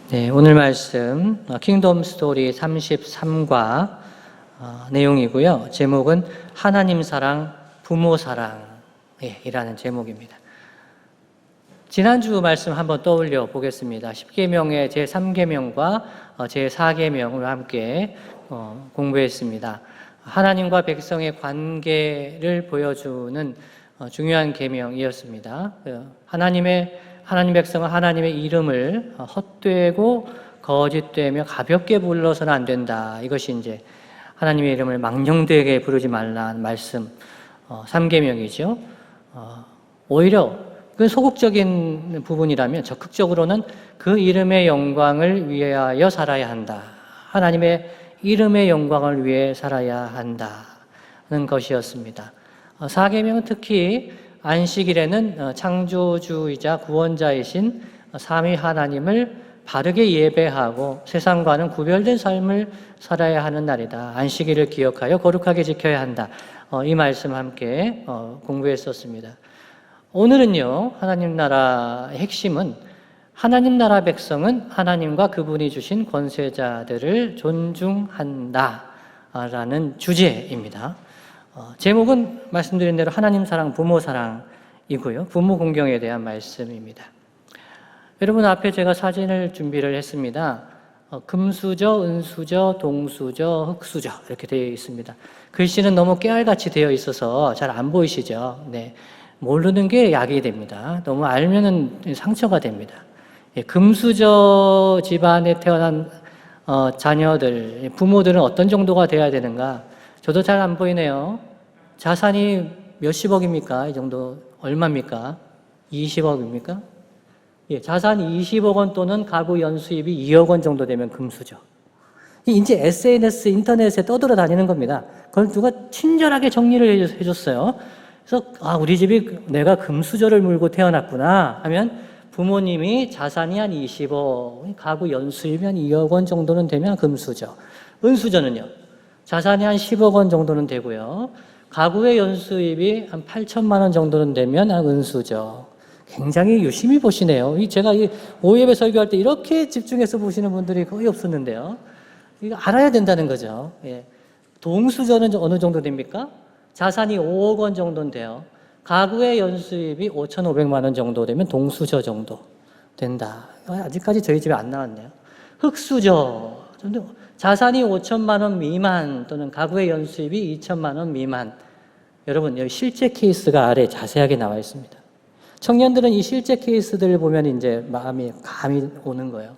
네, 오늘 말씀 킹덤 스토리 33과 내용이고요. 제목은 하나님 사랑, 부모 사랑이라는 제목입니다. 지난주 말씀 한번 떠올려 보겠습니다. 10계명의 제3계명과 제4계명을 함께 공부했습니다. 하나님과 백성의 관계를 보여주는 중요한 계명이었습니다. 하나님 백성은 하나님의 이름을 헛되고 거짓되며 가볍게 불러서는 안 된다. 이것이 이제 하나님의 이름을 망령되게 부르지 말라는 말씀 3계명이죠. 오히려 그 소극적인 부분이라면 적극적으로는 그 이름의 영광을 위하여 살아야 한다. 하나님의 이름의 영광을 위해 살아야 한다는 것이었습니다. 4계명은 특히 안식일에는 창조주이자 구원자이신 삼위 하나님을 바르게 예배하고 세상과는 구별된 삶을 살아야 하는 날이다. 안식일을 기억하여 거룩하게 지켜야 한다. 이 말씀 함께 공부했었습니다. 오늘은요, 하나님 나라의 핵심은 하나님 나라 백성은 하나님과 그분이 주신 권세자들을 존중한다 라는 주제입니다. 제목은 말씀드린 대로 하나님 사랑, 부모 사랑이고요. 부모 공경에 대한 말씀입니다. 여러분 앞에 제가 사진을 준비를 했습니다. 금수저, 은수저, 동수저, 흑수저 이렇게 되어 있습니다. 글씨는 너무 깨알같이 되어 있어서 잘 안 보이시죠? 네, 모르는 게 약이 됩니다. 너무 알면은 상처가 됩니다. 금수저 집안에 태어난 자녀들, 부모들은 어떤 정도가 돼야 되는가? 저도 잘 안 보이네요. 자산이 몇십억입니까? 이 정도 얼마입니까? 20억입니까? 예, 자산이 20억 원 또는 가구 연수입이 2억 원 정도 되면 금수저. 이제 SNS, 인터넷에 떠돌아 다니는 겁니다. 그걸 누가 친절하게 정리를 해줬어요. 그래서 우리 집이 내가 금수저를 물고 태어났구나 하면 부모님이 자산이 한 20억, 가구 연수입이 한 2억 원 정도는 되면 금수저. 은수저는요? 자산이 한 10억 원 정도는 되고요. 가구의 연수입이 한 8천만 원 정도는 되면 은수저. 굉장히 유심히 보시네요. 제가 오예배 설교할 때 이렇게 집중해서 보시는 분들이 거의 없었는데요. 이거 알아야 된다는 거죠. 예. 동수저는 어느 정도 됩니까? 자산이 5억 원 정도는 돼요. 가구의 연수입이 5,500만 원 정도 되면 동수저 정도 된다. 아직까지 저희 집에 안 나왔네요. 흑수저. 자산이 5천만 원 미만 또는 가구의 연수입이 2천만 원 미만. 여러분, 여기 실제 케이스가 아래 자세하게 나와 있습니다. 청년들은 이 실제 케이스들을 보면 이제 마음이 감이 오는 거예요.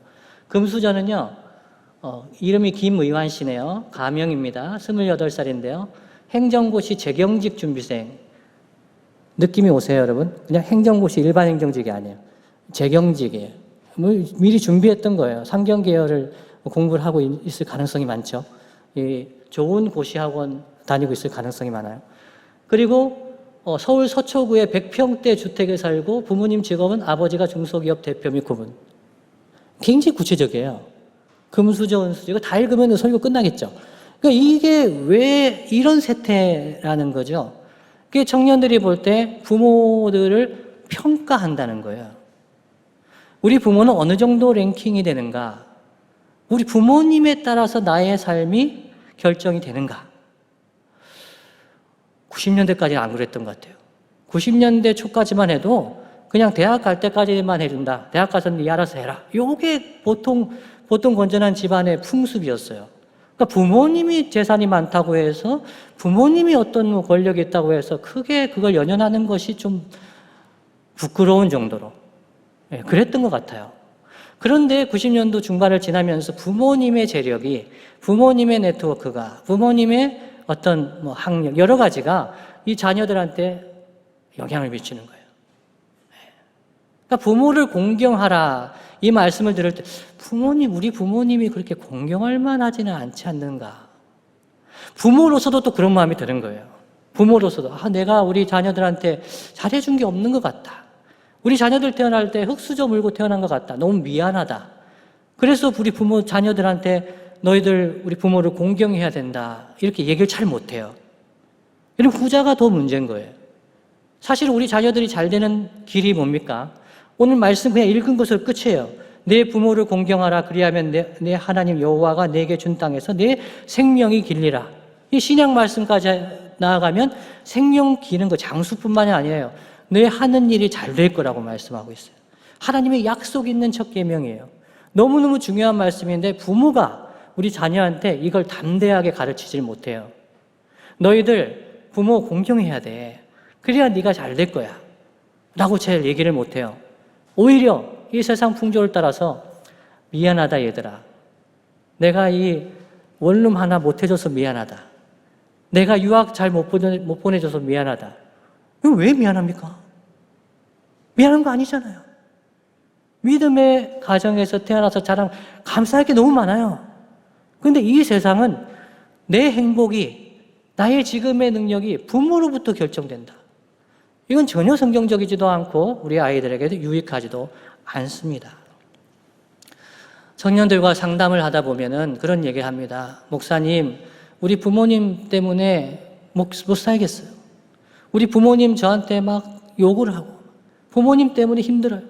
금수저는요, 이름이 김의환 씨네요. 가명입니다. 28살인데요. 행정고시 재경직 준비생. 느낌이 오세요, 여러분? 그냥 행정고시 일반 행정직이 아니에요. 재경직이에요. 미리 준비했던 거예요. 상경 계열을 공부를 하고 있을 가능성이 많죠. 좋은 고시학원 다니고 있을 가능성이 많아요. 그리고 서울 서초구의 100평대 주택에 살고 부모님 직업은 아버지가 중소기업 대표 및 고문. 굉장히 구체적이에요. 금수저, 은수저 이거 다 읽으면 설교 끝나겠죠. 그러니까 이게 왜 이런 세태라는 거죠. 그게 청년들이 볼 때 부모들을 평가한다는 거예요. 우리 부모는 어느 정도 랭킹이 되는가? 우리 부모님에 따라서 나의 삶이 결정이 되는가? 90년대까지는 안 그랬던 것 같아요. 90년대 초까지만 해도 그냥 대학 갈 때까지만 해준다. 대학 가서는 네 알아서 해라. 요게 보통 건전한 집안의 풍습이었어요. 그러니까 부모님이 재산이 많다고 해서 부모님이 어떤 권력이 있다고 해서 크게 그걸 연연하는 것이 좀 부끄러운 정도로 그랬던 것 같아요. 그런데 90년도 중반을 지나면서 부모님의 재력이, 부모님의 네트워크가, 부모님의 어떤 학력, 여러 가지가 이 자녀들한테 영향을 미치는 거예요. 그러니까 부모를 공경하라. 이 말씀을 들을 때 우리 부모님이 그렇게 공경할 만하지는 않지 않는가. 부모로서도 또 그런 마음이 드는 거예요. 부모로서도 내가 우리 자녀들한테 잘해준 게 없는 것 같다. 우리 자녀들 태어날 때 흙수저 물고 태어난 것 같다. 너무 미안하다. 그래서 우리 부모 자녀들한테 너희들 우리 부모를 공경해야 된다. 이렇게 얘기를 잘 못해요. 여러분, 후자가 더 문제인 거예요. 사실 우리 자녀들이 잘 되는 길이 뭡니까? 오늘 말씀 그냥 읽은 것으로 끝이에요. 내 부모를 공경하라. 그리하면 내 하나님 여호와가 내게 준 땅에서 내 생명이 길리라. 이 신약 말씀까지 나아가면 생명 기는 거 장수뿐만이 아니에요. 내 하는 일이 잘 될 거라고 말씀하고 있어요. 하나님의 약속 있는 첫 계명이에요. 너무너무 중요한 말씀인데 부모가 우리 자녀한테 이걸 담대하게 가르치질 못해요. 너희들 부모 공경해야 돼. 그래야 네가 잘 될 거야. 라고 잘 얘기를 못해요. 오히려 이 세상 풍조를 따라서 미안하다 얘들아. 내가 이 원룸 하나 못 해줘서 미안하다. 내가 유학 잘 못 보내줘서 미안하다. 이거 왜 미안합니까? 미안한 거 아니잖아요. 믿음의 가정에서 태어나서 자랑 감사할 게 너무 많아요. 그런데 이 세상은 내 행복이, 나의 지금의 능력이 부모로부터 결정된다. 이건 전혀 성경적이지도 않고 우리 아이들에게도 유익하지도 않습니다. 청년들과 상담을 하다 보면은 그런 얘기를 합니다. 목사님, 우리 부모님 때문에 못 살겠어요. 우리 부모님 저한테 막 욕을 하고, 부모님 때문에 힘들어요.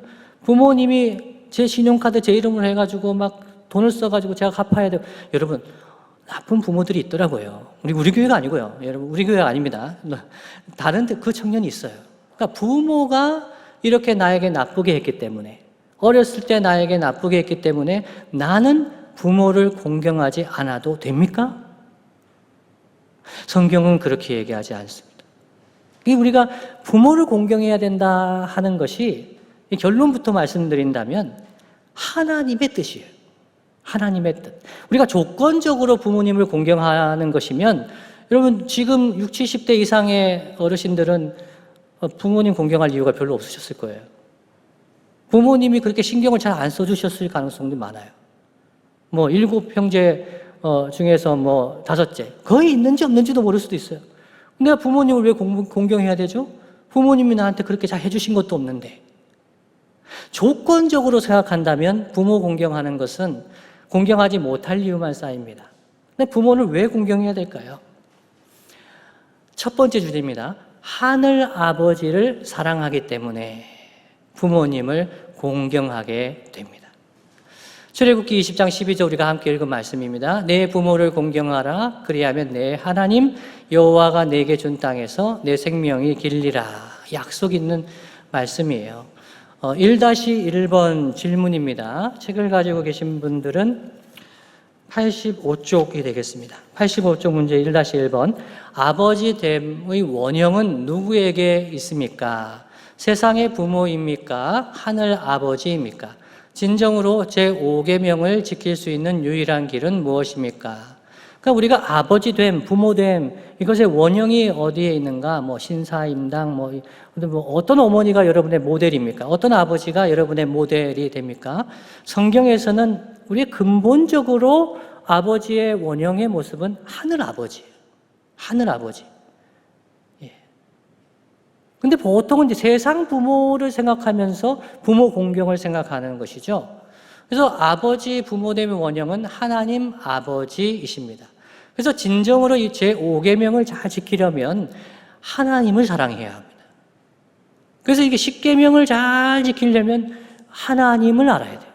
부모님이 제 신용카드 제 이름으로 해가지고 막 돈을 써가지고 제가 갚아야 돼요. 여러분, 나쁜 부모들이 있더라고요. 우리 교회가 아니고요. 여러분, 우리 교회가 아닙니다. 다른 데 그 청년이 있어요. 그러니까 부모가 이렇게 나에게 나쁘게 했기 때문에, 어렸을 때 나에게 나쁘게 했기 때문에 나는 부모를 공경하지 않아도 됩니까? 성경은 그렇게 얘기하지 않습니다. 우리가 부모를 공경해야 된다 하는 것이 결론부터 말씀드린다면 하나님의 뜻이에요. 하나님의 뜻. 우리가 조건적으로 부모님을 공경하는 것이면 여러분 지금 60, 70대 이상의 어르신들은 부모님 공경할 이유가 별로 없으셨을 거예요. 부모님이 그렇게 신경을 잘 안 써주셨을 가능성도 많아요. 7형제 중에서 5째 거의 있는지 없는지도 모를 수도 있어요. 내가 부모님을 왜 공경해야 되죠? 부모님이 나한테 그렇게 잘 해주신 것도 없는데. 조건적으로 생각한다면 부모 공경하는 것은 공경하지 못할 이유만 쌓입니다. 근데 부모를 왜 공경해야 될까요? 첫 번째 주제입니다. 하늘 아버지를 사랑하기 때문에 부모님을 공경하게 됩니다. 출애굽기 20장 12절 우리가 함께 읽은 말씀입니다. 내 부모를 공경하라. 그리하면 내 하나님 여호와가 내게 준 땅에서 내 생명이 길리라. 약속 있는 말씀이에요. 1-1번 질문입니다. 책을 가지고 계신 분들은 85쪽이 되겠습니다. 85쪽 문제 1-1번. 아버지됨의 원형은 누구에게 있습니까? 세상의 부모입니까? 하늘 아버지입니까? 진정으로 제5계명을 지킬 수 있는 유일한 길은 무엇입니까? 그러니까 우리가 아버지됨, 부모됨, 이것의 원형이 어디에 있는가? 신사임당, 어떤 어머니가 여러분의 모델입니까? 어떤 아버지가 여러분의 모델이 됩니까? 성경에서는 우리의 근본적으로 아버지의 원형의 모습은 하늘 아버지예요. 하늘 아버지. 근데 보통은 이제 세상 부모를 생각하면서 부모 공경을 생각하는 것이죠. 그래서 아버지 부모됨의 원형은 하나님 아버지이십니다. 그래서 진정으로 이 제5계명을 잘 지키려면 하나님을 사랑해야 합니다. 그래서 이게 10계명을 잘 지키려면 하나님을 알아야 돼요.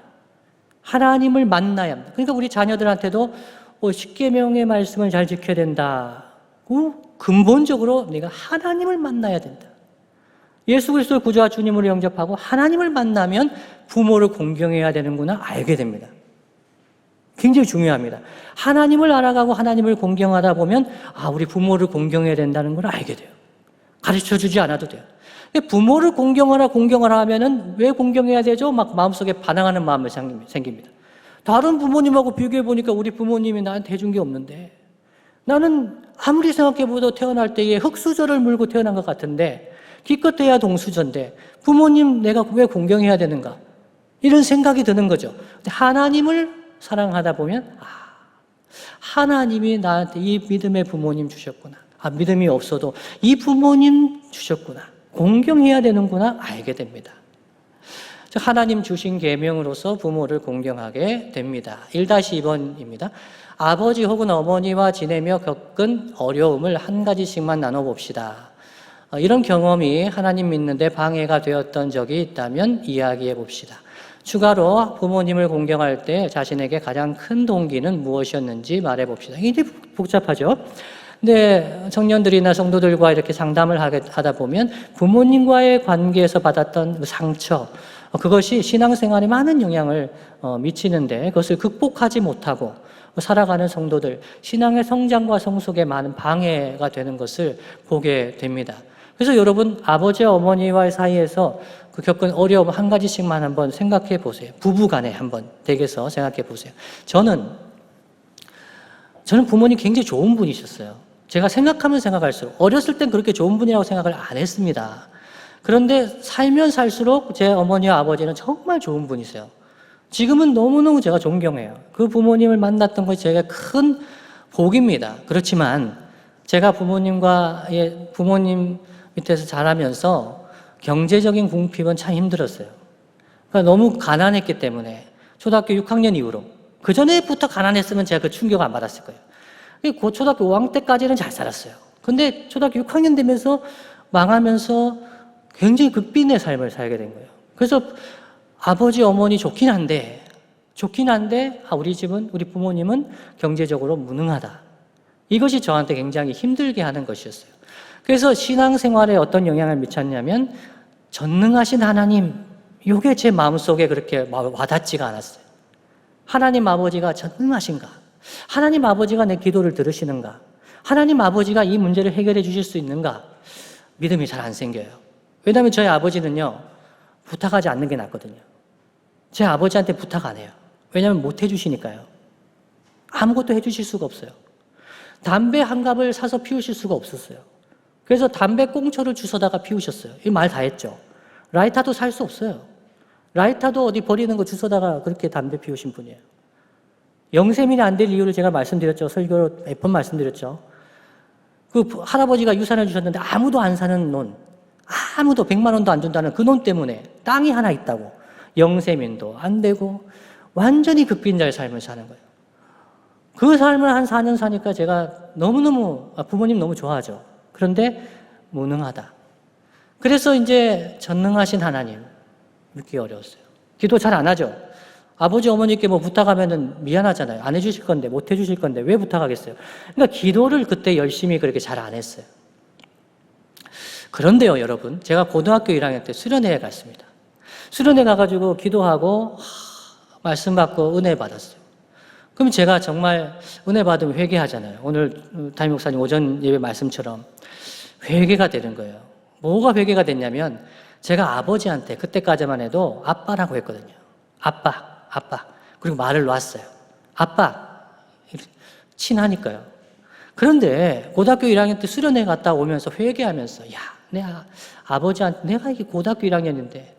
하나님을 만나야 합니다. 그러니까 우리 자녀들한테도 10계명의 말씀을 잘 지켜야 된다고 근본적으로 내가 하나님을 만나야 된다. 예수 그리스도를 구주와 주님으로 영접하고 하나님을 만나면 부모를 공경해야 되는구나 알게 됩니다. 굉장히 중요합니다. 하나님을 알아가고 하나님을 공경하다 보면 우리 부모를 공경해야 된다는 걸 알게 돼요. 가르쳐주지 않아도 돼요. 부모를 공경하라 하면은 왜 공경해야 되죠? 막 마음속에 반항하는 마음이 생깁니다. 다른 부모님하고 비교해 보니까 우리 부모님이 나한테 해준 게 없는데 나는 아무리 생각해봐도 태어날 때에 흙수저를 물고 태어난 것 같은데 기껏해야 동수저인데 부모님 내가 왜 공경해야 되는가? 이런 생각이 드는 거죠. 근데 하나님을 사랑하다 보면 하나님이 나한테 이 믿음의 부모님 주셨구나. 믿음이 없어도 이 부모님 주셨구나. 공경해야 되는구나 알게 됩니다. 하나님 주신 계명으로서 부모를 공경하게 됩니다. 1-2번입니다. 아버지 혹은 어머니와 지내며 겪은 어려움을 한 가지씩만 나눠봅시다. 이런 경험이 하나님 믿는데 방해가 되었던 적이 있다면 이야기해 봅시다. 추가로 부모님을 공경할 때 자신에게 가장 큰 동기는 무엇이었는지 말해봅시다. 이게 복잡하죠? 근데 청년들이나 성도들과 이렇게 상담을 하다 보면 부모님과의 관계에서 받았던 상처, 그것이 신앙생활에 많은 영향을 미치는데 그것을 극복하지 못하고 살아가는 성도들, 신앙의 성장과 성숙에 많은 방해가 되는 것을 보게 됩니다. 그래서 여러분, 아버지와 어머니와의 사이에서 겪은 어려움 한 가지씩만 한번 생각해 보세요. 부부 간에 한번 댁에서 생각해 보세요. 저는 부모님 굉장히 좋은 분이셨어요. 제가 생각하면 생각할수록 어렸을 땐 그렇게 좋은 분이라고 생각을 안 했습니다. 그런데 살면 살수록 제 어머니와 아버지는 정말 좋은 분이세요. 지금은 너무너무 제가 존경해요. 그 부모님을 만났던 것이 제가 큰 복입니다. 그렇지만 제가 부모님 밑에서 자라면서 경제적인 궁핍은 참 힘들었어요. 그러니까 너무 가난했기 때문에 초등학교 6학년 이후로, 그 전에부터 가난했으면 제가 그 충격 안 받았을 거예요. 그 초등학교 5학년 때까지는 잘 살았어요. 근데 초등학교 6학년 되면서 망하면서 굉장히 극빈의 삶을 살게 된 거예요. 그래서 아버지, 어머니 좋긴 한데 우리 부모님은 경제적으로 무능하다. 이것이 저한테 굉장히 힘들게 하는 것이었어요. 그래서 신앙생활에 어떤 영향을 미쳤냐면 전능하신 하나님, 이게 제 마음속에 그렇게 와닿지가 않았어요. 하나님 아버지가 전능하신가? 하나님 아버지가 내 기도를 들으시는가? 하나님 아버지가 이 문제를 해결해 주실 수 있는가? 믿음이 잘 안 생겨요. 왜냐하면 저희 아버지는요, 부탁하지 않는 게 낫거든요. 제 아버지한테 부탁 안 해요. 왜냐하면 못 해주시니까요. 아무것도 해주실 수가 없어요. 담배 한 갑을 사서 피우실 수가 없었어요. 그래서 담배 꽁초를 주워다가 피우셨어요. 이 말 다 했죠. 라이터도 살 수 없어요. 라이터도 어디 버리는 거 주워다가 그렇게 담배 피우신 분이에요. 영세민이 안 될 이유를 제가 말씀드렸죠. 설교로 몇 번 말씀드렸죠. 그 할아버지가 유산을 주셨는데 아무도 안 사는 논, 아무도 100만 원도 안 준다는 그 논 때문에 땅이 하나 있다고 영세민도 안 되고 완전히 극빈자의 삶을 사는 거예요. 그 삶을 한 4년 사니까 제가 부모님 너무 좋아하죠. 그런데 무능하다. 그래서 이제 전능하신 하나님 믿기 어려웠어요. 기도 잘 안 하죠. 아버지, 어머니께 뭐 부탁하면은 미안하잖아요. 안 해주실 건데, 못 해주실 건데 왜 부탁하겠어요? 그러니까 기도를 그때 열심히 그렇게 잘 안 했어요. 그런데요, 여러분, 제가 고등학교 1학년 때 수련회에 갔습니다. 수련회 가가지고 기도하고 말씀 받고 은혜 받았어요. 그럼 제가 정말 은혜 받으면 회개하잖아요. 오늘 담임 목사님 오전 예배 말씀처럼 회개가 되는 거예요. 뭐가 회개가 됐냐면 제가 아버지한테 그때까지만 해도 아빠라고 했거든요. 아빠. 그리고 말을 놨어요. 아빠. 친하니까요. 그런데 고등학교 1학년 때 수련회 갔다 오면서 회개하면서 내가 이게 고등학교 1학년인데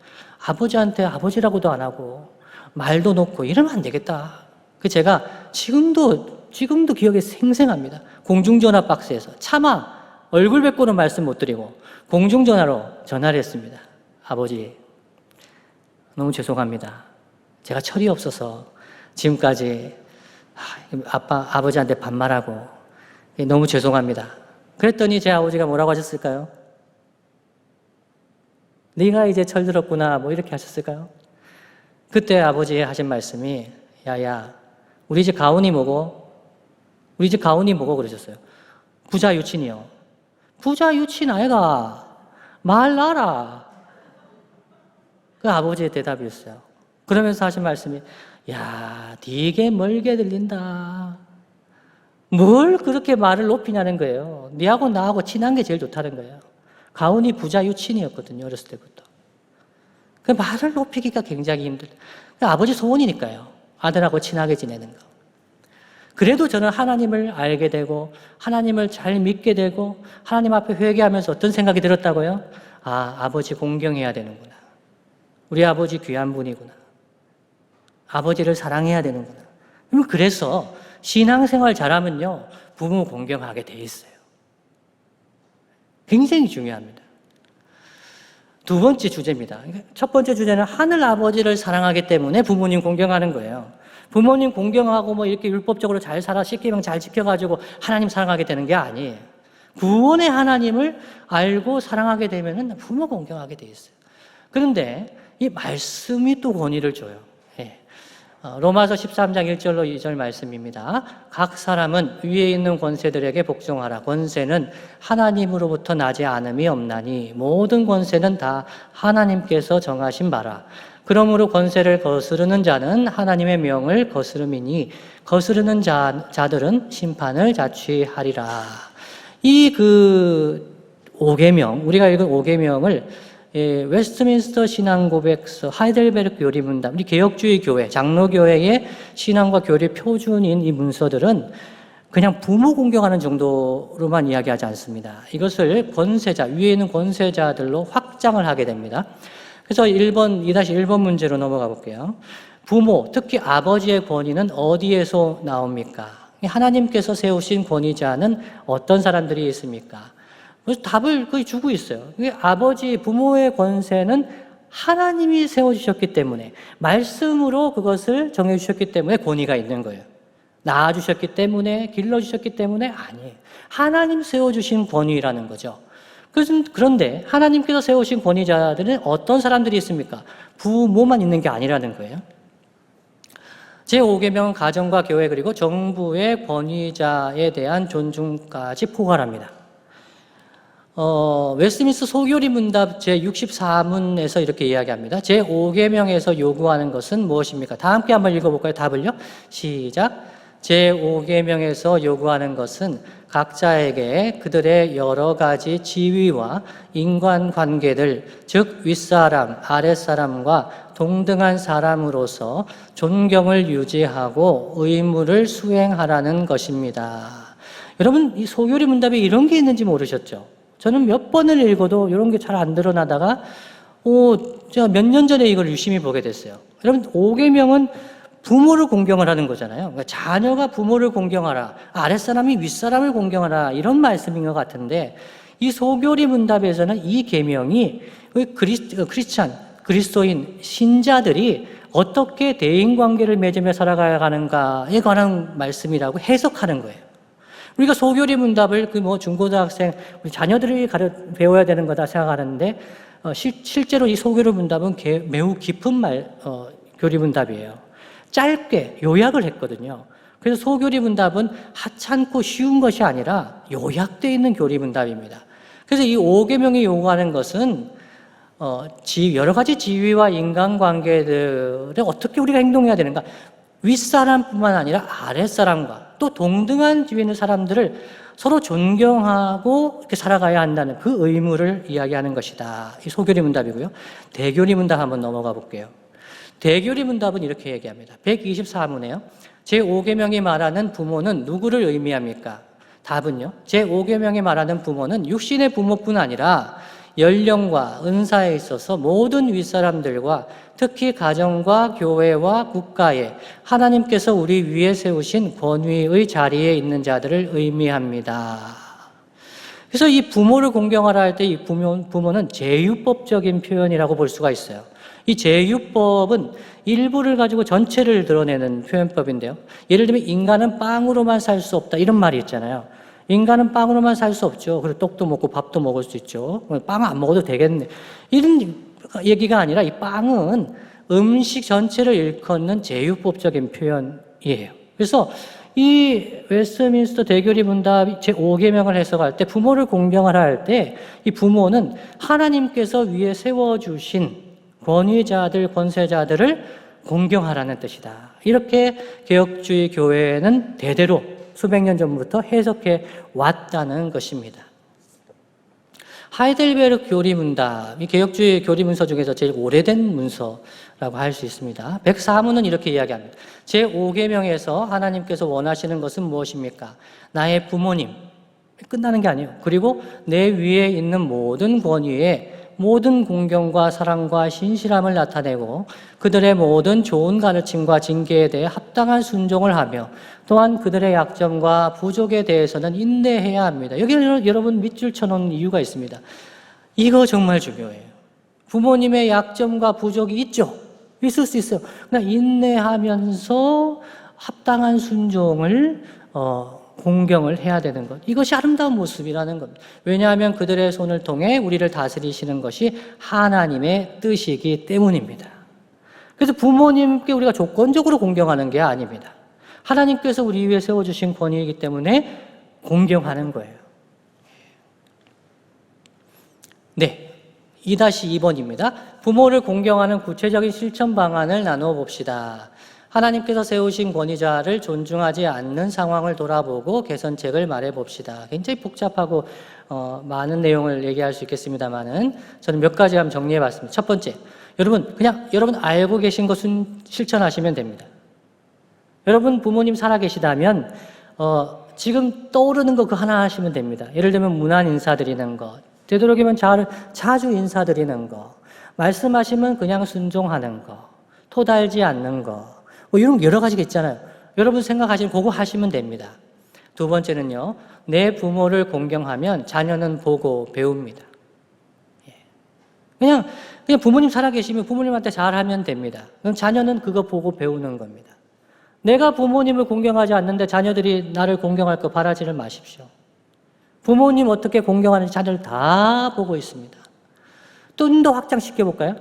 아버지한테 아버지라고도 안 하고 말도 놓고 이러면 안 되겠다. 그 제가 지금도 기억에 생생합니다. 공중전화 박스에서 차마 얼굴 뵙고는 말씀 못 드리고 공중전화로 전화를 했습니다. 아버지, 너무 죄송합니다. 제가 철이 없어서 지금까지 아버지한테 반말하고 너무 죄송합니다. 그랬더니 제 아버지가 뭐라고 하셨을까요? 네가 이제 철들었구나 뭐 이렇게 하셨을까요? 그때 아버지 하신 말씀이 야야, 우리 집 가훈이 뭐고 그러셨어요. 부자 유친이요. 부자 유친 아이가 말 놔라. 그 아버지의 대답이었어요. 그러면서 하신 말씀이 네게 멀게 들린다. 뭘 그렇게 말을 높이냐는 거예요. 네하고 나하고 친한 게 제일 좋다는 거예요. 가훈이 부자 유친이었거든요. 어렸을 때부터. 그 말을 높이기가 굉장히 힘들다. 아버지 소원이니까요. 아들하고 친하게 지내는 거. 그래도 저는 하나님을 알게 되고 하나님을 잘 믿게 되고 하나님 앞에 회개하면서 어떤 생각이 들었다고요? 아버지 공경해야 되는구나. 우리 아버지 귀한 분이구나. 아버지를 사랑해야 되는구나. 그래서 신앙생활 잘하면요, 부모 공경하게 돼 있어요. 굉장히 중요합니다. 두 번째 주제입니다. 첫 번째 주제는 하늘 아버지를 사랑하기 때문에 부모님 공경하는 거예요. 부모님 공경하고 뭐 이렇게 율법적으로 잘 살아, 십계명 잘 지켜가지고 하나님 사랑하게 되는 게 아니에요. 구원의 하나님을 알고 사랑하게 되면은 부모 공경하게 돼 있어요. 그런데 이 말씀이 또 권위를 줘요. 예. 로마서 13장 1절로 2절 말씀입니다. 각 사람은 위에 있는 권세들에게 복종하라. 권세는 하나님으로부터 나지 않음이 없나니 모든 권세는 다 하나님께서 정하신 바라. 그러므로 권세를 거스르는 자는 하나님의 명을 거스름이니 거스르는 자들은 심판을 자취하리라. 이 5계명, 우리가 읽은 5계명을 웨스트민스터 신앙고백서, 하이델베르크 교리문답, 우리 개혁주의 교회, 장로교회의 신앙과 교리 표준인 이 문서들은 그냥 부모 공경하는 정도로만 이야기하지 않습니다. 이것을 권세자, 위에 있는 권세자들로 확장을 하게 됩니다. 그래서 2-1번 문제로 넘어가 볼게요. 부모, 특히 아버지의 권위는 어디에서 나옵니까? 하나님께서 세우신 권위자는 어떤 사람들이 있습니까? 그래서 답을 거의 주고 있어요. 아버지, 부모의 권세는 하나님이 세워주셨기 때문에, 말씀으로 그것을 정해주셨기 때문에 권위가 있는 거예요. 낳아주셨기 때문에, 길러주셨기 때문에 아니에요. 하나님 세워주신 권위라는 거죠. 그런데 하나님께서 세우신 권위자들은 어떤 사람들이 있습니까? 부모만 있는 게 아니라는 거예요. 제5계명은 가정과 교회 그리고 정부의 권위자에 대한 존중까지 포괄합니다. 웨스트민스터 소교리 문답 제64문에서 이렇게 이야기합니다. 제5계명에서 요구하는 것은 무엇입니까? 다 함께 한번 읽어볼까요? 답을요? 시작! 제5계명에서 요구하는 것은 각자에게 그들의 여러 가지 지위와 인간관계들, 즉 윗사람, 아랫사람과 동등한 사람으로서 존경을 유지하고 의무를 수행하라는 것입니다. 여러분, 이 소교리 문답에 이런 게 있는지 모르셨죠? 저는 몇 번을 읽어도 이런 게 잘 안 드러나다가 제가 몇 년 전에 이걸 유심히 보게 됐어요. 여러분, 5계명은 부모를 공경을 하는 거잖아요. 그러니까 자녀가 부모를 공경하라, 아랫사람이 윗사람을 공경하라, 이런 말씀인 것 같은데, 이 소교리 문답에서는 이 계명이 그리스도인 신자들이 어떻게 대인관계를 맺으며 살아가야 하는가에 관한 말씀이라고 해석하는 거예요. 우리가 소교리 문답을 중고등학생 우리 자녀들이 배워야 되는 거다 생각하는데, 실제로 이 소교리 문답은 매우 깊은 교리 문답이에요. 짧게 요약을 했거든요. 그래서 소교리 문답은 하찮고 쉬운 것이 아니라 요약되어 있는 교리 문답입니다. 그래서 이 5계명이 요구하는 것은 여러 가지 지위와 인간관계들을 어떻게 우리가 행동해야 되는가, 윗사람뿐만 아니라 아랫사람과 또 동등한 지위 있는 사람들을 서로 존경하고 이렇게 살아가야 한다는 그 의무를 이야기하는 것이다. 이 소교리 문답이고요. 대교리 문답 한번 넘어가 볼게요. 대교리 문답은 이렇게 얘기합니다. 124문에요. 제5계명이 말하는 부모는 누구를 의미합니까? 답은요. 제5계명이 말하는 부모는 육신의 부모뿐 아니라 연령과 은사에 있어서 모든 윗사람들과 특히 가정과 교회와 국가에 하나님께서 우리 위에 세우신 권위의 자리에 있는 자들을 의미합니다. 그래서 이 부모를 공경하라 할 때 이 부모는 제유법적인 표현이라고 볼 수가 있어요. 이 제유법은 일부를 가지고 전체를 드러내는 표현법인데요. 예를 들면 인간은 빵으로만 살 수 없다, 이런 말이 있잖아요. 인간은 빵으로만 살 수 없죠. 그리고 떡도 먹고 밥도 먹을 수 있죠. 빵 안 먹어도 되겠네, 이런 얘기가 아니라 이 빵은 음식 전체를 일컫는 제유법적인 표현이에요. 그래서 이 웨스트민스터 대교리 문답 제5계명을 해석할 때 부모를 공경하라 할 때 이 부모는 하나님께서 위에 세워주신 권위자들, 권세자들을 공경하라는 뜻이다. 이렇게 개혁주의 교회는 대대로 수백 년 전부터 해석해 왔다는 것입니다. 하이델베르크 교리문답, 이 개혁주의 교리문서 중에서 제일 오래된 문서라고 할 수 있습니다. 104문은 이렇게 이야기합니다. 제5계명에서 하나님께서 원하시는 것은 무엇입니까? 나의 부모님, 끝나는 게 아니에요. 그리고 내 위에 있는 모든 권위에 모든 공경과 사랑과 신실함을 나타내고 그들의 모든 좋은 가르침과 징계에 대해 합당한 순종을 하며 또한 그들의 약점과 부족에 대해서는 인내해야 합니다. 여기 여러분 밑줄 쳐놓은 이유가 있습니다. 이거 정말 중요해요. 부모님의 약점과 부족이 있죠. 있을 수 있어요. 그러나 인내하면서 합당한 순종을 공경을 해야 되는 것. 이것이 아름다운 모습이라는 겁니다. 왜냐하면 그들의 손을 통해 우리를 다스리시는 것이 하나님의 뜻이기 때문입니다. 그래서 부모님께 우리가 조건적으로 공경하는 게 아닙니다. 하나님께서 우리 위해 세워주신 권위이기 때문에 공경하는 거예요. 네, 2-2번입니다. 부모를 공경하는 구체적인 실천 방안을 나누어 봅시다. 하나님께서 세우신 권위자를 존중하지 않는 상황을 돌아보고 개선책을 말해 봅시다. 굉장히 복잡하고 많은 내용을 얘기할 수 있겠습니다만은 저는 몇 가지 한번 정리해 봤습니다. 첫 번째, 여러분 알고 계신 것은 실천하시면 됩니다. 여러분 부모님 살아 계시다면 지금 떠오르는 거 그 하나 하시면 됩니다. 예를 들면 문안 인사드리는 것, 되도록이면 자주 인사드리는 거, 말씀하시면 그냥 순종하는 거, 토 달지 않는 거, 뭐 이런 여러 가지가 있잖아요. 여러분 생각하시는 그거 하시면 됩니다. 두 번째는요, 내 부모를 공경하면 자녀는 보고 배웁니다. 그냥 부모님 살아계시면 부모님한테 잘하면 됩니다. 그럼 자녀는 그거 보고 배우는 겁니다. 내가 부모님을 공경하지 않는데 자녀들이 나를 공경할 거 바라지를 마십시오. 부모님 어떻게 공경하는지 자녀를 다 보고 있습니다. 좀 더 확장시켜 볼까요?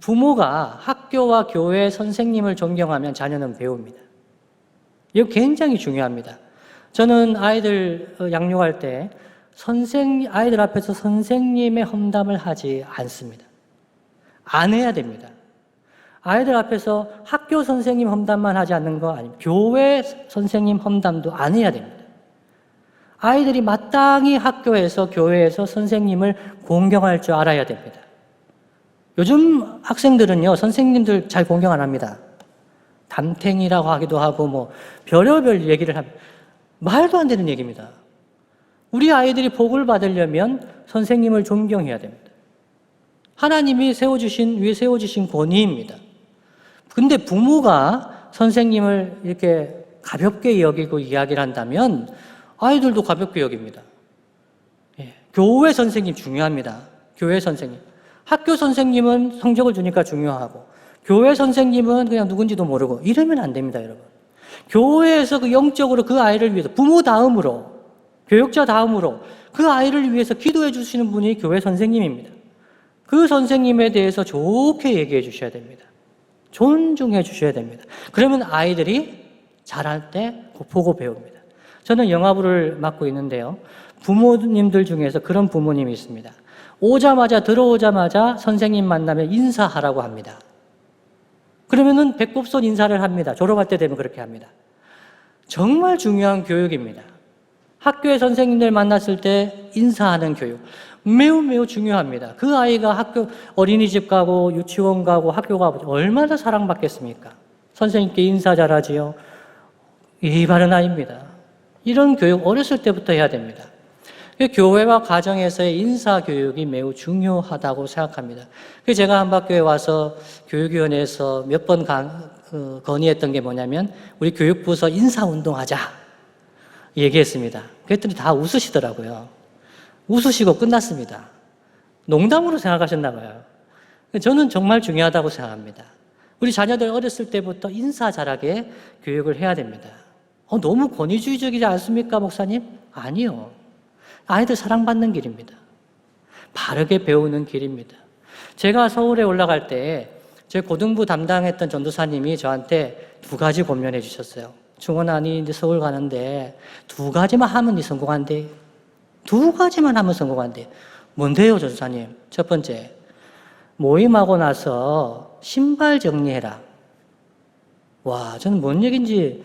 부모가 학교와 교회 선생님을 존경하면 자녀는 배웁니다. 이거 굉장히 중요합니다. 저는 아이들 양육할 때 아이들 앞에서 선생님의 험담을 하지 않습니다. 안 해야 됩니다. 아이들 앞에서 학교 선생님 험담만 하지 않는 거 아니면 교회 선생님 험담도 안 해야 됩니다. 아이들이 마땅히 학교에서 교회에서 선생님을 공경할 줄 알아야 됩니다. 요즘 학생들은요, 선생님들 잘 공경 안 합니다. 담탱이라고 하기도 하고, 뭐, 별의별 얘기를 합니다. 말도 안 되는 얘기입니다. 우리 아이들이 복을 받으려면 선생님을 존경해야 됩니다. 하나님이 위에 세워주신 권위입니다. 근데 부모가 선생님을 이렇게 가볍게 여기고 이야기를 한다면 아이들도 가볍게 여깁니다. 교회 선생님 중요합니다. 교회 선생님. 학교 선생님은 성적을 주니까 중요하고 교회 선생님은 그냥 누군지도 모르고 이러면 안 됩니다, 여러분. 교회에서 그 영적으로 그 아이를 위해서 부모 다음으로 교육자 다음으로 그 아이를 위해서 기도해 주시는 분이 교회 선생님입니다. 그 선생님에 대해서 좋게 얘기해 주셔야 됩니다. 존중해 주셔야 됩니다. 그러면 아이들이 잘할 때 보고 배웁니다. 저는 영화부를 맡고 있는데요. 부모님들 중에서 그런 부모님이 있습니다. 들어오자마자 선생님 만나면 인사하라고 합니다. 그러면은 배꼽손 인사를 합니다. 졸업할 때 되면 그렇게 합니다. 정말 중요한 교육입니다. 학교에 선생님들 만났을 때 인사하는 교육. 매우 중요합니다. 그 아이가 어린이집 가고 유치원 가고 학교 가고 얼마나 사랑받겠습니까? 선생님께 인사 잘하지요. 이 바른 아이입니다. 이런 교육 어렸을 때부터 해야 됩니다. 교회와 가정에서의 인사교육이 매우 중요하다고 생각합니다. 제가 한박교회 와서 교육위원회에서 몇 번 건의했던 게 뭐냐면 우리 교육부서 인사운동하자 얘기했습니다. 그랬더니 다 웃으시더라고요. 웃으시고 끝났습니다. 농담으로 생각하셨나 봐요. 저는 정말 중요하다고 생각합니다. 우리 자녀들 어렸을 때부터 인사 잘하게 교육을 해야 됩니다. 너무 권위주의적이지 않습니까, 목사님? 아니요. 아이들 사랑받는 길입니다. 바르게 배우는 길입니다. 제가 서울에 올라갈 때 제 고등부 담당했던 전도사님이 저한테 2가지 권면해 주셨어요. 중원아, 니 이제 서울 가는데 2가지만 하면 니 성공한대. 2가지만 하면 성공한대. 뭔데요, 전도사님? 첫 번째, 모임하고 나서 신발 정리해라. 와, 저는 뭔 얘기인지,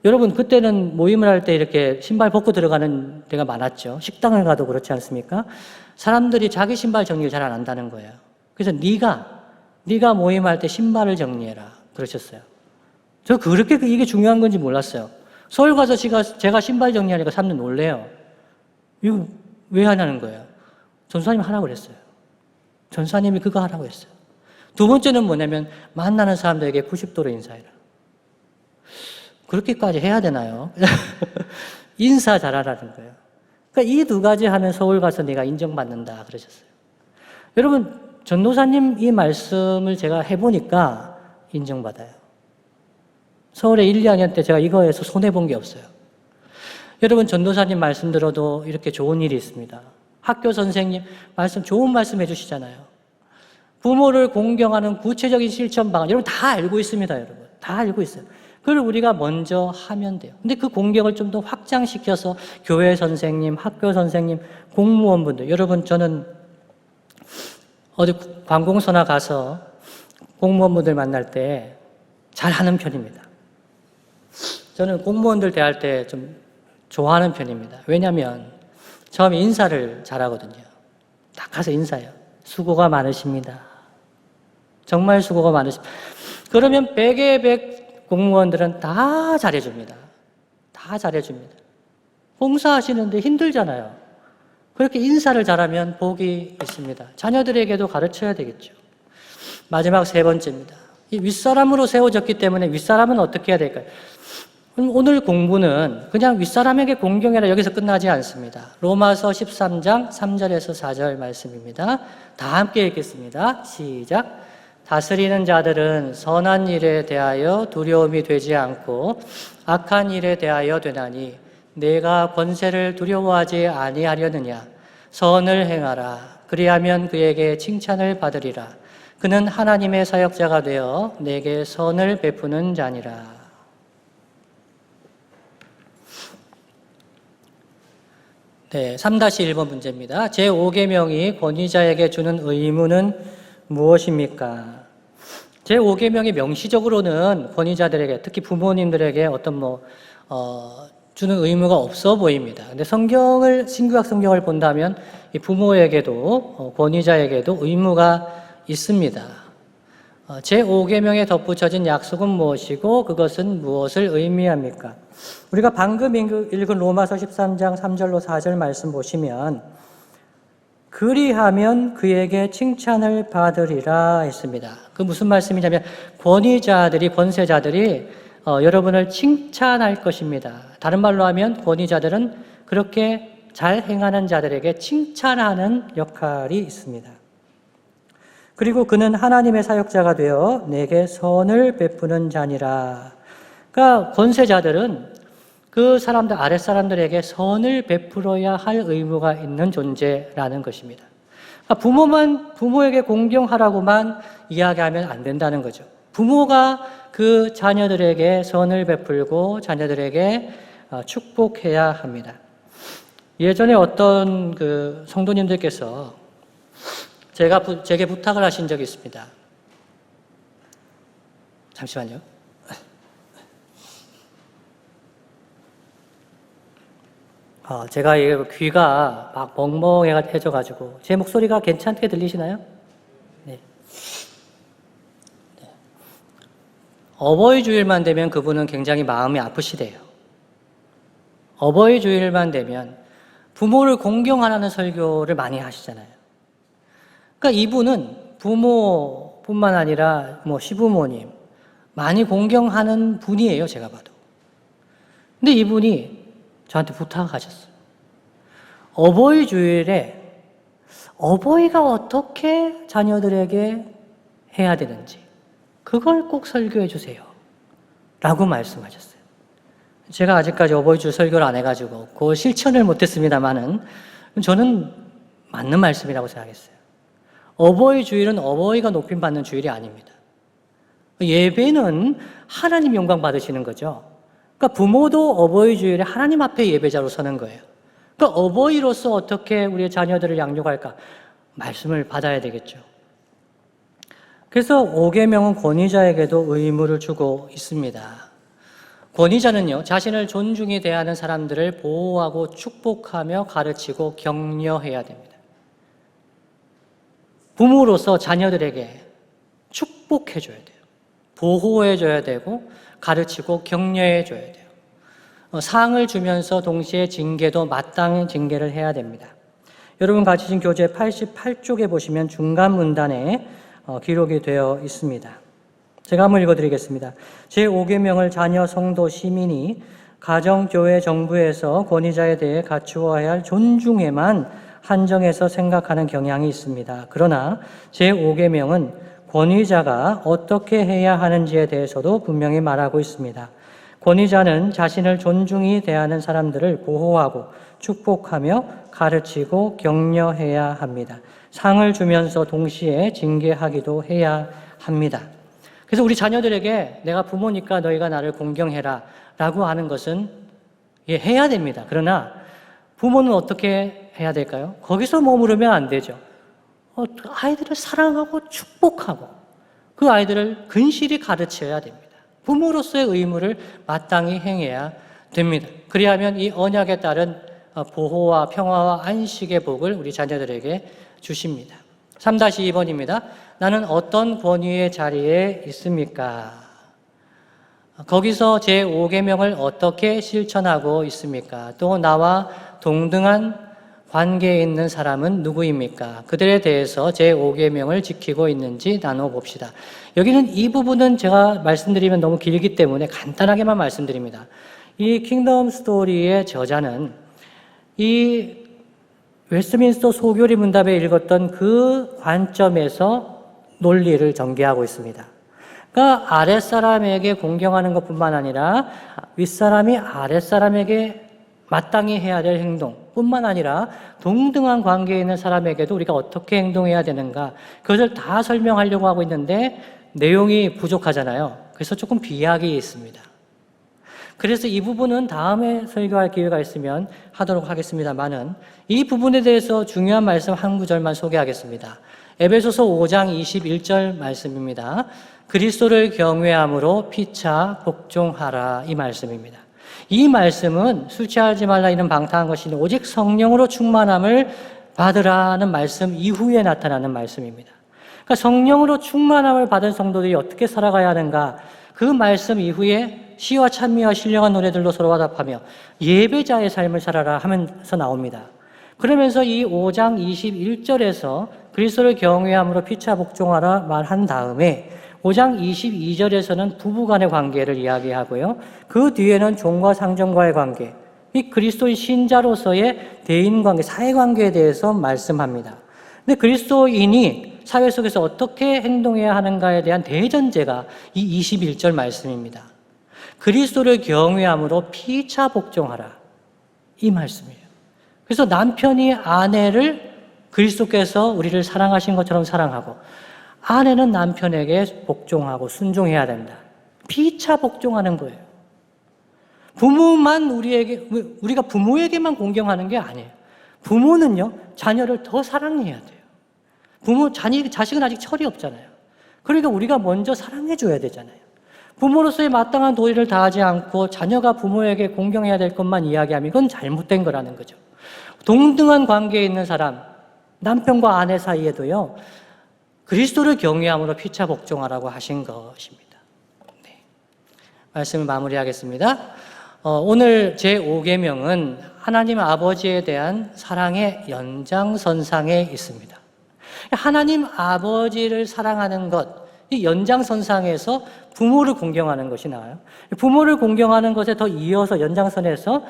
여러분 그때는 모임을 할 때 이렇게 신발 벗고 들어가는 데가 많았죠. 식당을 가도 그렇지 않습니까? 사람들이 자기 신발 정리를 잘 안 한다는 거예요. 그래서 네가 모임할 때 신발을 정리해라 그러셨어요. 저 그렇게 이게 중요한 건지 몰랐어요. 서울 가서 제가 신발 정리하니까 사람들 놀래요. 이거 왜 하냐는 거예요. 전사님이 하라고 그랬어요. 전사님이 그거 하라고 했어요. 2번째는 뭐냐면 만나는 사람들에게 90도로 인사해라. 그렇게까지 해야 되나요? 인사 잘하라는 거예요. 그러니까 이 2가지 하면 서울 가서 네가 인정받는다 그러셨어요. 여러분, 전도사님 이 말씀을 제가 해보니까 인정받아요. 서울에 1, 2학년 때 제가 이거 해서 손해본 게 없어요. 여러분 전도사님 말씀 들어도 이렇게 좋은 일이 있습니다. 학교 선생님 말씀 좋은 말씀 해주시잖아요. 부모를 공경하는 구체적인 실천 방안 여러분 다 알고 있습니다. 여러분 다 알고 있어요. 그걸 우리가 먼저 하면 돼요. 근데 그 공경을 좀 더 확장시켜서 교회 선생님, 학교 선생님, 공무원분들 여러분 저는 어디 관공서나 가서 공무원분들 만날 때 잘하는 편입니다. 저는 공무원들 대할 때 좀 좋아하는 편입니다. 왜냐하면 처음에 인사를 잘하거든요. 딱 가서 인사해요. 수고가 많으십니다. 정말 수고가 많으십니다. 그러면 100의 100 공무원들은 다 잘해줍니다. 다 잘해줍니다. 봉사하시는데 힘들잖아요. 그렇게 인사를 잘하면 복이 있습니다. 자녀들에게도 가르쳐야 되겠죠. 마지막 세 번째입니다. 이 윗사람으로 세워졌기 때문에 윗사람은 어떻게 해야 될까요? 오늘 공부는 그냥 윗사람에게 공경해라 여기서 끝나지 않습니다. 로마서 13장 3절에서 4절 말씀입니다. 다 함께 읽겠습니다. 시작. 다스리는 자들은 선한 일에 대하여 두려움이 되지 않고 악한 일에 대하여 되나니 내가 권세를 두려워하지 아니하려느냐. 선을 행하라. 그리하면 그에게 칭찬을 받으리라. 그는 하나님의 사역자가 되어 내게 선을 베푸는 자니라. 네, 3-1번 문제입니다. 제5계명이 권위자에게 주는 의무는 무엇입니까? 제5계명이 명시적으로는 권위자들에게, 특히 부모님들에게 주는 의무가 없어 보입니다. 근데 신구약 성경을 본다면 이 부모에게도, 권위자에게도 의무가 있습니다. 제5계명에 덧붙여진 약속은 무엇이고 그것은 무엇을 의미합니까? 우리가 방금 읽은 로마서 13장 3절로 4절 말씀 보시면 그리하면 그에게 칭찬을 받으리라 했습니다. 그 무슨 말씀이냐면 권세자들이 여러분을 칭찬할 것입니다. 다른 말로 하면 권위자들은 그렇게 잘 행하는 자들에게 칭찬하는 역할이 있습니다. 그리고 그는 하나님의 사역자가 되어 내게 선을 베푸는 자니라. 그러니까 권세자들은 그 사람들, 아랫사람들에게 선을 베풀어야 할 의무가 있는 존재라는 것입니다. 그러니까 부모에게 공경하라고만 이야기하면 안 된다는 거죠. 부모가 그 자녀들에게 선을 베풀고 자녀들에게 축복해야 합니다. 예전에 어떤 그 성도님들께서 제게 부탁을 하신 적이 있습니다. 잠시만요. 제가 귀가 막 멍멍해져가지고 제 목소리가 괜찮게 들리시나요? 네. 네. 어버이 주일만 되면 그분은 굉장히 마음이 아프시대요. 어버이 주일만 되면 부모를 공경하라는 설교를 많이 하시잖아요. 그러니까 이분은 부모뿐만 아니라 시부모님 많이 공경하는 분이에요, 제가 봐도. 근데 이분이 저한테 부탁하셨어요. 어버이 주일에 어버이가 어떻게 자녀들에게 해야 되는지 그걸 꼭 설교해 주세요. 라고 말씀하셨어요. 제가 아직까지 어버이 주일 설교를 안 해가지고 그 실천을 못했습니다만은 저는 맞는 말씀이라고 생각했어요. 어버이 주일은 어버이가 높임받는 주일이 아닙니다. 예배는 하나님 영광 받으시는 거죠. 그러니까 부모도 어버이 주일에 하나님 앞에 예배자로 서는 거예요. 그러니까 어버이로서 어떻게 우리의 자녀들을 양육할까? 말씀을 받아야 되겠죠. 그래서 5계명은 권위자에게도 의무를 주고 있습니다. 권위자는요, 자신을 존중히 대하는 사람들을 보호하고 축복하며 가르치고 격려해야 됩니다. 부모로서 자녀들에게 축복해줘야 돼요. 보호해줘야 되고 가르치고 격려해줘야 돼요. 상을 주면서 동시에 징계도 마땅히 징계를 해야 됩니다. 여러분 가지신 교재 88쪽에 보시면 중간 문단에 기록이 되어 있습니다. 제가 한번 읽어드리겠습니다. 제5계명을 자녀, 성도, 시민이 가정, 교회, 정부에서 권위자에 대해 갖추어야 할 존중에만 한정해서 생각하는 경향이 있습니다. 그러나 제5계명은 권위자가 어떻게 해야 하는지에 대해서도 분명히 말하고 있습니다. 권위자는 자신을 존중히 대하는 사람들을 보호하고 축복하며 가르치고 격려해야 합니다. 상을 주면서 동시에 징계하기도 해야 합니다. 그래서 우리 자녀들에게 내가 부모니까 너희가 나를 공경해라 라고 하는 것은 해야 됩니다. 그러나 부모는 어떻게 해야 될까요? 거기서 머무르면 안 되죠. 아이들을 사랑하고 축복하고 그 아이들을 근실히 가르쳐야 됩니다. 부모로서의 의무를 마땅히 행해야 됩니다. 그리하면 이 언약에 따른 보호와 평화와 안식의 복을 우리 자녀들에게 주십니다. 3-2번입니다. 나는 어떤 권위의 자리에 있습니까? 거기서 제5계명을 어떻게 실천하고 있습니까? 또 나와 동등한 관계에 있는 사람은 누구입니까? 그들에 대해서 제5계명을 지키고 있는지 나눠봅시다. 여기는 이 부분은 제가 말씀드리면 너무 길기 때문에 간단하게만 말씀드립니다. 이 킹덤 스토리의 저자는 이 웨스트민스터 소교리 문답에 읽었던 그 관점에서 논리를 전개하고 있습니다. 그러니까 아랫사람에게 공경하는 것뿐만 아니라 윗사람이 아랫사람에게 마땅히 해야 될 행동뿐만 아니라 동등한 관계에 있는 사람에게도 우리가 어떻게 행동해야 되는가, 그것을 다 설명하려고 하고 있는데 내용이 부족하잖아요. 그래서 조금 비약이 있습니다. 그래서 이 부분은 다음에 설교할 기회가 있으면 하도록 하겠습니다만은 이 부분에 대해서 중요한 말씀 한 구절만 소개하겠습니다. 에베소서 5장 21절 말씀입니다. 그리스도를 경외함으로 피차 복종하라, 이 말씀입니다. 이 말씀은 술 취하지 말라 이는 방탕한 것이 오직 성령으로 충만함을 받으라는 말씀 이후에 나타나는 말씀입니다. 그러니까 성령으로 충만함을 받은 성도들이 어떻게 살아가야 하는가, 그 말씀 이후에 시와 찬미와 신령한 노래들로 서로 화답하며 예배자의 삶을 살아라 하면서 나옵니다. 그러면서 이 5장 21절에서 그리스도를 경외함으로 피차 복종하라 말한 다음에 5장 22절에서는 부부간의 관계를 이야기하고요. 그 뒤에는 종과 상전과의 관계, 이 그리스도의 신자로서의 대인관계, 사회관계에 대해서 말씀합니다. 근데 그리스도인이 사회 속에서 어떻게 행동해야 하는가에 대한 대전제가 이 21절 말씀입니다. 그리스도를 경외함으로 피차 복종하라, 이 말씀이에요. 그래서 남편이 아내를 그리스도께서 우리를 사랑하신 것처럼 사랑하고 아내는 남편에게 복종하고 순종해야 된다. 피차 복종하는 거예요. 부모만 우리가 부모에게만 공경하는 게 아니에요. 부모는요, 자녀를 더 사랑해야 돼요. 자식은 아직 철이 없잖아요. 그러니까 우리가 먼저 사랑해줘야 되잖아요. 부모로서의 마땅한 도리를 다하지 않고 자녀가 부모에게 공경해야 될 것만 이야기하면 이건 잘못된 거라는 거죠. 동등한 관계에 있는 사람, 남편과 아내 사이에도요, 그리스도를 경외함으로 피차 복종하라고 하신 것입니다. 네. 말씀을 마무리하겠습니다. 오늘 제5계명은 하나님 아버지에 대한 사랑의 연장선상에 있습니다. 하나님 아버지를 사랑하는 것, 이 연장선상에서 부모를 공경하는 것이 나와요. 부모를 공경하는 것에 더 이어서 연장선에서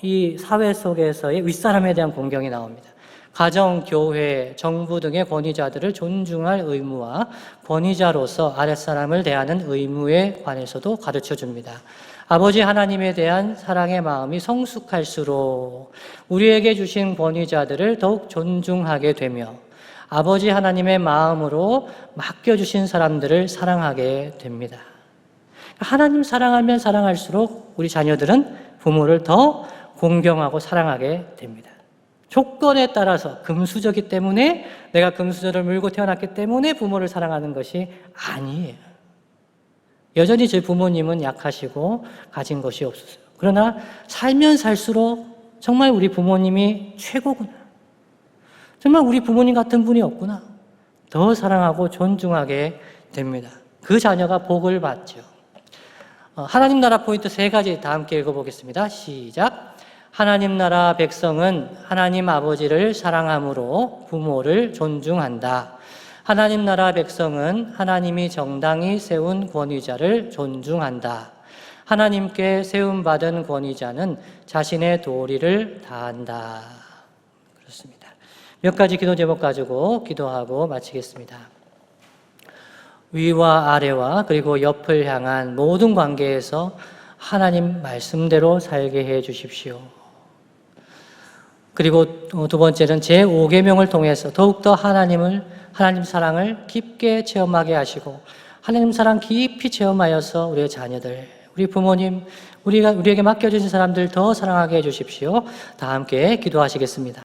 이 사회 속에서의 윗사람에 대한 공경이 나옵니다. 가정, 교회, 정부 등의 권위자들을 존중할 의무와 권위자로서 아랫사람을 대하는 의무에 관해서도 가르쳐줍니다. 아버지 하나님에 대한 사랑의 마음이 성숙할수록 우리에게 주신 권위자들을 더욱 존중하게 되며 아버지 하나님의 마음으로 맡겨주신 사람들을 사랑하게 됩니다. 하나님 사랑하면 사랑할수록 우리 자녀들은 부모를 더 공경하고 사랑하게 됩니다. 조건에 따라서 금수저기 때문에 내가 금수저를 물고 태어났기 때문에 부모를 사랑하는 것이 아니에요. 여전히 제 부모님은 약하시고 가진 것이 없었어요. 그러나 살면 살수록 정말 우리 부모님이 최고구나, 정말 우리 부모님 같은 분이 없구나, 더 사랑하고 존중하게 됩니다. 그 자녀가 복을 받죠. 하나님 나라 포인트 3가지 다 함께 읽어보겠습니다. 시작. 하나님 나라 백성은 하나님 아버지를 사랑함으로 부모를 존중한다. 하나님 나라 백성은 하나님이 정당히 세운 권위자를 존중한다. 하나님께 세움받은 권위자는 자신의 도리를 다한다. 그렇습니다. 몇 가지 기도 제목 가지고 기도하고 마치겠습니다. 위와 아래와 그리고 옆을 향한 모든 관계에서 하나님 말씀대로 살게 해 주십시오. 그리고 두 번째는 제5계명을 통해서 더욱더 하나님 사랑을 깊게 체험하게 하시고 하나님 사랑 깊이 체험하여서 우리의 자녀들, 우리 부모님, 우리에게 맡겨주신 사람들 더 사랑하게 해 주십시오. 다 함께 기도하시겠습니다.